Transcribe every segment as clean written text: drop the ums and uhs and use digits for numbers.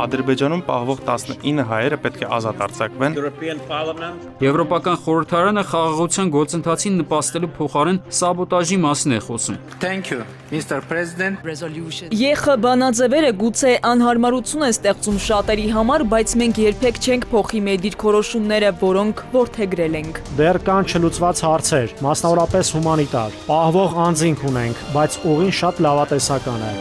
Ադրբեջանում պահվող 19 հայերը պետք է ազատ արձակվեն։ Եվրոպական խորհրդարանը խաղաղության գործընթացին նպաստելու փոխարեն սաբոտաժի մասին է խոսում։ ԵԽ բանաձևերը գուցե անհարմարություն է ստեղծում շատերի համար, բայց մենք երբեք չենք փոխի մեր դիրքորոշումները, որոնք որդեգրել ենք։ Դեռ կան չլուծված հարցեր, մասնավորապես հումանիտար։ Պահվող անձինք ունենք, բայց ուղին շատ լավատեսական է։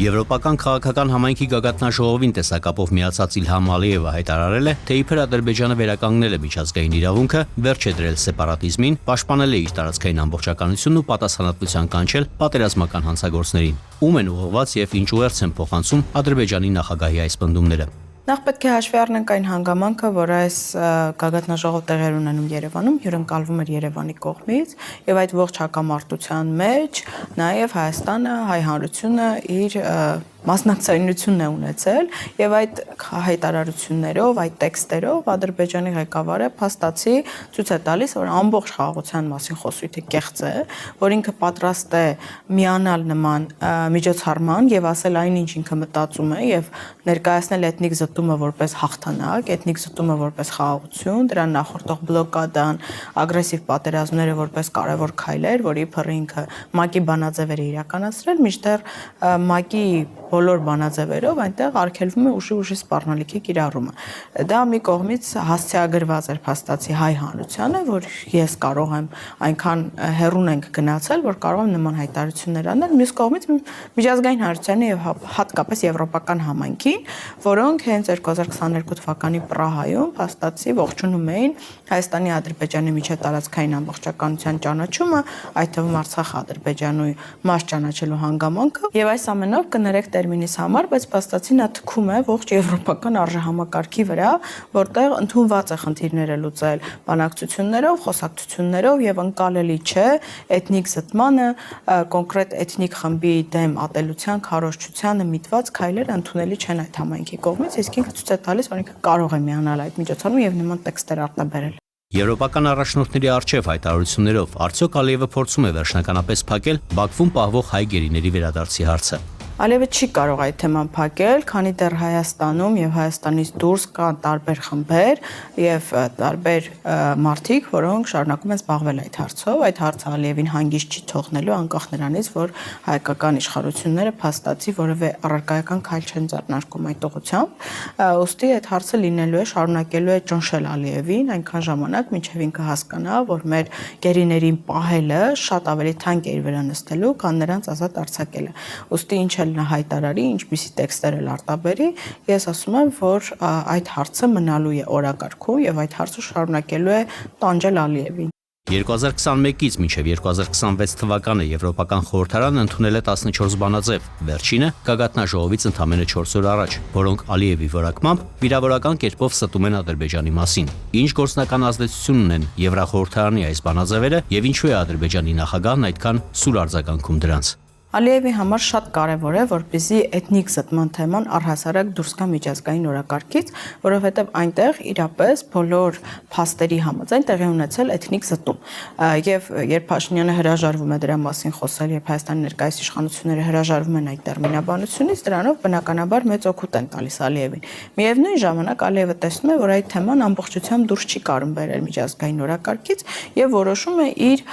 Եվրոպական քաղաքական համայնքի գագաթնաժողովին տեսակապով միացած Իլհամ Ալիևը հայտարարել է, թե իբր Ադրբեջանը վերականգնել է միջազգային իրավունքը, վերջ է դրել սեպարատիզմին, պաշտպանել է իր տարածքային ամբողջականությունն ու պատասխանատվության կանչել պատերազմական հանցագործներին։ Ում են ուղղված եւ ինչ ուղերձ են փոխանցում Ադրբեջանի նախագահի այս պնդումները։ Նախ պետք է հաշվի առնենք այն հանգամանքը, որ այս գագաթնաժողով տեղեր ունենում Երևանում, հյուրընկալվում էր Երևանի կողմից, եւ այդ ողջ հակամարտության մեջ նաեւ Հայաստանը, հայ հանրությունը իր մասնակցությունն է ունեցել եւ այդ հայտարարություններով, այդ տեքստերով Ադրբեջանի ղեկավարը փաստացի ցույց է տալիս, որ ամբողջ խաղաղության մասին խոսույթը կեղծ է, որ ինքը պատրաստ է միանալ նման միջոցառման եւ ասել այնինչ ինքը մտածում է եւ ներկայացնել էթնիկ զտումը որպես հաղթանակ, էթնիկ զտումը որպես խաղաղություն, դրան նախորդող բլոկադան, ագրեսիվ պատերազմները որպես կարևոր քայլեր, որի փռը ինքը ՄԱԿ-ի բանաձևերը իրականացրել, մինչդեռ ՄԱԿ-ի բոլոր բանաձևերով այնտեղ արգելվում է ուժի սպառնալիքի կիրառումը։ Դա մի կողմից հասցեագրված էր փաստացի հայ հանրությանը, որ ես կարող եմ այնքան հեռուն ենք գնացել, որ կարող եմ նման հայտարարություններ անել, մյուս կողմից միջազգային հանրությանը եւ հատկապես եվրոպական համայնքին, որոնք հենց 2022 թվականի Պրահայում փաստացի ողջունում էին Հայաստանի Ադրբեջանի միջև տարածքային ամբողջականության ճանաչումը, այդ թվում Արցախ-Ադրբեջանի մաս ճանաչելու հանգամանքը, եւ այս ամենով կներեք տերմինիս համար, բայց փաստացի նա թքում է ողջ եվրոպական արժեհամակարգի վրա, որտեղ ընդունված է խնդիրները լուծել բանակցություններով, խոսակցություններով եւ ընկալելի չէ էթնիկ զտմանը, կոնկրետ էթնիկ խմբի դեմ ատելության, քարոզչությանը միտված քայլերը ընդունելի չեն այդ համայնքի կողմից, իսկ ինքը ցույց է տալիս, որ ինքը կարող է միանալ այդ միջոցառումին եւ նման տեքստեր արտաբերել։ Եվրոպական առաջնորդների առջև հայտարարություններով արդյոք Ալիևը փորձում է վերջնականապես փակել Բաքվում պահվող հայ գերիների վերադարձի հարցը։ Ալիևը չի կարող այդ թեման փակել, քանի դեռ Հայաստանում եւ Հայաստանից դուրս կան տարբեր խմբեր եւ տարբեր մարդիկ, որոնք շարունակում են զբաղվել այդ հարցով։ Այդ հարցը Ալիևին հանգիստ չի թողնելու, անկախ նրանից, որ հայկական իշխանությունները փաստացի որևէ առարկայական քայլ չեն ձեռնարկում այդ ուղղությամբ։ Ոստի այդ հարցը լինելու է, շարունակելու է ճնշել Ալիևին այնքան ժամանակ, մինչեւ ինքը հասկանա, որ մեր գերիներին պահելը շատ ավելի թանկ է իր վրա նստելու, քան նրանց ազատ արձակելը։ Ոստի ինչ նա հայտարարի, ինչպիսի տեքստեր էլ արտաբերի, ես ասում եմ, որ այդ հարցը մնալու է օրակարգում եւ այդ հարցը շարունակելու է տանջել Ալիևին։ 2021-ից մինչև 2026 թվականը Եվրոպական խորհրդարանը ընդունել է 14 բանաձև, վերջինը գագաթնաժողովից ընդամենը 4 օր առաջ, որոնք Ալիևի որակմամբ վիրավորական կերպով ստում են Ադրբեջանի մասին։ Ինչ գործնական ազդեցություն ունեն Եվրախորհրդարանի այս բանաձևերը եւ ինչու է Ադրբեջանի նախագահն այդքան սուր արձագանքում դրանց։ Ալիևի համար շատ կարևոր է, որպեսզի էթնիկ զտման թեման առհասարակ դուրս գա միջազգային օրակարգից, որովհետև այնտեղ իրապես բոլոր փաստերի համաձայն տեղի ունեցել էթնիկ զտում։ Եվ երբ Փաշինյանը հրաժարվում է դրա մասին խոսել, երբ Հայաստանի ներկայիս իշխանությունները հրաժարվում են այդ տերմինաբանությունից, դրանով բնականաբար մեծ օգուտ են տալիս Ալիևին։ Միևնույն ժամանակ Ալիևը տեսնում է, որ այդ թեման ամբողջությամբ դուրս չի կարող բերել միջազգային օրակարգից եւ որոշում է իր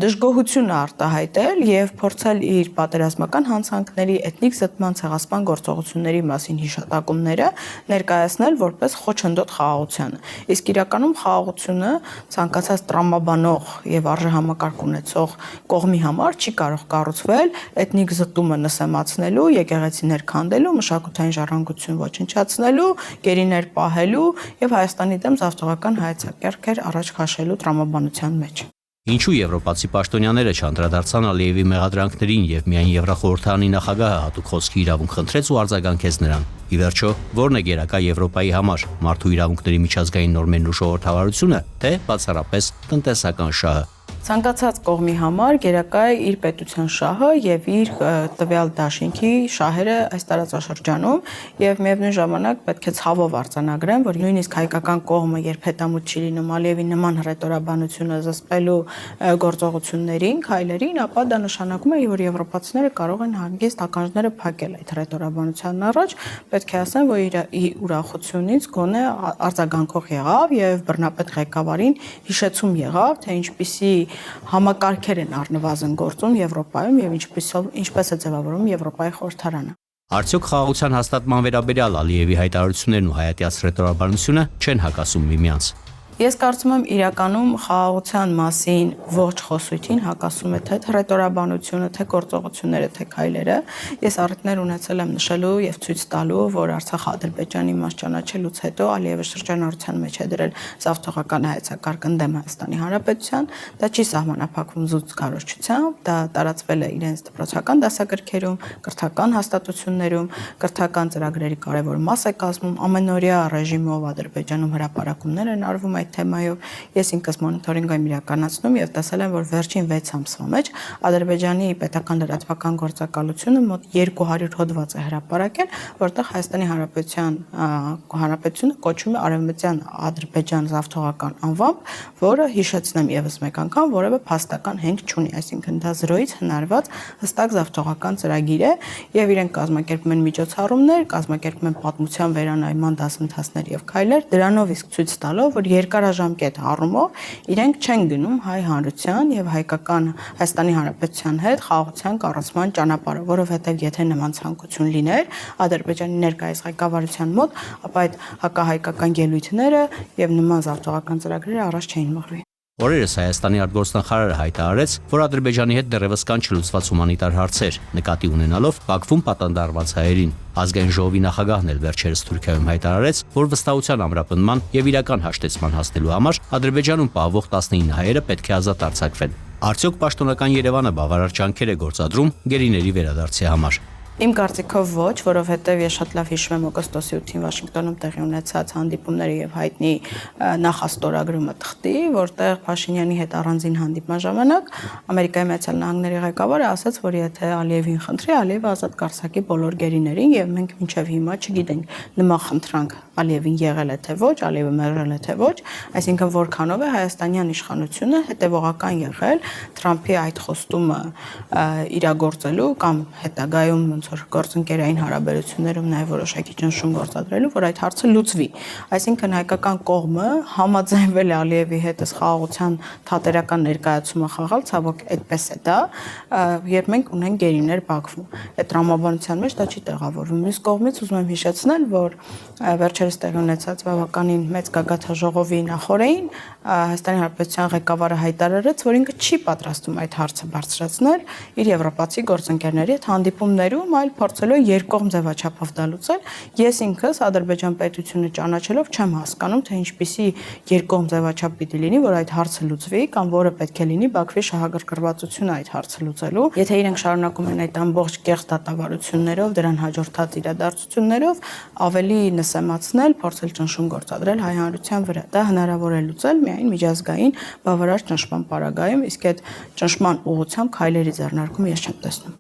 դժգոհությունը արտահայտել եւ փորձել իր պատերազմական հանցանքների, էթնիկ զտման, ցեղասպան գործողությունների մասին հիշատակումները ներկայացնել որպես խոչընդոտ խաղաղությանը։ Իսկ իրականում խաղաղությունը ցանկացած տրամաբանող եւ արժեհամակարգ ունեցող կողմի համար չի կարող կառուցվել էթնիկ զտումը նսեմացնելու, եկեղեցիներ քանդելու, մշակութային ժառանգություն ոչնչացնելու, գերիներ պահելու եւ Հայաստանի դեմ զավթողական հայեցակարգեր առաջ քաշելու տրամաբանության մեջ։ Ինչու եվրոպացի պաշտոնյաները չանդրադարձան Ալիևի մեղադրանքներին եւ միայն Եվրախորհրդարանի նախագահը հատուկ խոսքի իրավունք խնդրեց ու արձագանքեց նրան։ Ի վերջո, ո՞րն է գերակա Եվրոպայի համար՝ մարդու իրավունքների միջազգային նորմերն ու ժողովրդավարությունը, թե բացառապես տնտեսական շահը։ Ցանկացած կողմի համար գերակա է իր պետության շահը եւ իր տվյալ դաշինքի շահերը այս տարածաշրջանում եւ միևնույն ժամանակ պետք է ցավով արձանագրեմ, որ նույնիսկ հայկական կողմը երբ հետամուտ չի լինում Ալիևի նման հռետորաբանությունը զսպելու գործողություններին, քայլերին, ապա դա նշանակում է, որ եվրոպացիները կարող են հանգիստ ականջները փակել այդ հռետորաբանության առաջ, պետք է ասեմ, որ իր ուրախությունից գոնե արձագանքող եղավ եւ բռնապետ ղեկավարին հիշեցում եղավ, թե ինչպիսի համակարգեր են առնվազն գործում Եվրոպայում եւ ինչպես է ձևավորում Եվրոպայի խորհրդարանը։ Արդյոք խաղաղության հաստատման վերաբերյալ Ալիևի հայտարարություններն ու հայատյաց հռետորաբանությունը չեն հակասում միմյանց։ Ես կարծում եմ իրականում խաղաղության մասին ողջ խոսույթին հակասում է թե հռետորաբանությունը, թե գործողությունները, թե քայլերը։ Ես առիթներ ունեցել եմ նշելու եւ ցույց տալու, որ Արցախ-Ադրբեջանի մաս ճանաչելուց հետո Ալիևը շրջանառության մեջ է դրել զավթողական հայեցակարգ ընդդեմ Հայաստանի Հանրապետության, դա չի սահմանափակվում զուտ կառույցությամբ, դա տարածվել է իրենց դպրոցական դասագրքերում, կրթական հաստատություններում, կրթական ծրագրերի կարևոր մաս է կազմում, ամենօրյա ռեժիմով Ադրբեջանում հրապարակումներ են արվում այդ թեմայով։ Ես ինքս մոնիթորինգ եմ իրականացնում եւ տեսել եմ, որ վերջին 6 ամսվա մեջ Ադրբեջանի պետական լրատվական գործակալությունը մոտ 200 հոդված է հրապարակել, որտեղ Հայաստանի Հանրապետությունը կոչվում է Արևմտյան Ադրբեջան զավթողական անվամբ, որը հիշեցնեմ եւս մեկ անգամ որևէ փաստական հենք չունի, այսինքն դա զրոյից հնարված հստակ զավթողական ծրագիր է եւ իրենք կազմակերպում են միջոցառումներ, կազմակերպում են պատմության վերանայման դասընթացներ եւ քայլեր, դրանով իսկ ցույց տալով, որ երկարաժամկետ առումով իրենք չեն գնում հայ հանրության եւ հայկական Հայաստանի Հանրապետության հետ խաղաղության կառուցման ճանապարհը, որովհետեւ եթե նման ցանկություն լիներ Ադրբեջանի ներկայիս ղեկավարության մոտ, ապա այդ հակահայկական ելույթները եւ նման զավթողական ծրագրերը առաջ չէին մղվի։ Օրերս Հայաստանի արտգործնախարարը հայտարարեց, որ Ադրբեջանի հետ դեռևս կան չլուծված հումանիտար հարցեր, նկատի ունենալով Բաքվում պատանդարված հայերին։ Ազգային ժողովի նախագահն էլ վերջերս Թուրքիայում հայտարարեց, որ վստահության ամրապնման եւ իրական հաշտեցման հասնելու համար Ադրբեջանում պահվող 19 հայերը պետք է ազատ արձակվեն։ Արդյոք պաշտոնական Երևանը բավարար ջանքեր է գործադրում գերիների վերադարձի համար։ Իմ կարծիքով ոչ, որովհետև ես շատ լավ հիշում եմ օգոստոսի 8-ին Վաշինգտոնում տեղի ունեցած հանդիպումները եւ հայտնի նախաստորագրումը թղթի, որտեղ Փաշինյանի հետ առանձին հանդիպման ժամանակ Ամերիկայի Միացյալ Նահանգների ղեկավարը ասաց, որ եթե Ալիևին խնդրի, Ալիևը ազատ կարձակի բոլոր գերիներին եւ մենք մինչեւ հիմա չգիտենք նման խնդրանք Ալիևին եղել է թե ոչ, Ալիևը մերժել է թե ոչ, այսինքն որքանով է հայաստանյան իշխանությունը հետևողական եղել Թրամփի այդ խոստումը իրագործելու կամ հետագայում որ գործընկերային հարաբերություններում նաև որոշակի ճնշում գործադրելու, որ այդ հարցը լուծվի։ Այսինքն հայկական կողմը համաձայնվել է Ալիևի հետ խաղաղության թատերական ներկայացումը խաղալ, ցավոք այդպես է դա, երբ մենք ունենք գերիներ Բաքվում։ Այդ տրամաբանության մեջ դա չի տեղավորվում։ Մյուս կողմից ուզում եմ հիշեցնել, որ վերջերս տեղի ունեցած բավականին մեծ գագաթաժողովի նախօրեին Հայաստանի Հանրապետության ղեկավարը հայտարարեց, որ ինքը չի պատրաստվում այդ հարցը բարձրացնել իր եվրոպացի գործընկերների հետ հանդիպումներում, այլ փորձելով երկկողմ ձևաչափով դա լուծել։ Ես ինքս Ադրբեջան պետությունը ճանաչելով չեմ հասկանում, թե ինչպիսի երկկողմ ձևաչափ պիտի լինի, որ այդ հարցը լուծվի կամ որը պետք է լինի Բաքվի շահագրգռվածությունը այդ հարցը լուծելու։ Եթե իրենք շարունակում են այդ ամբողջ կեղծ դատավարություններով, դրան հաջորդած իրադարձություններով ավելի նսեմացնել, փորձել ճնշում գործադրել հայ հանրության վրա, դա հնարավոր է լուծել միայն միջազգային բավարար ճնշման պարագայում, իսկ այդ ճնշման ուղղությամբ քայլերի ձեռնարկում ես չեմ տեսնում։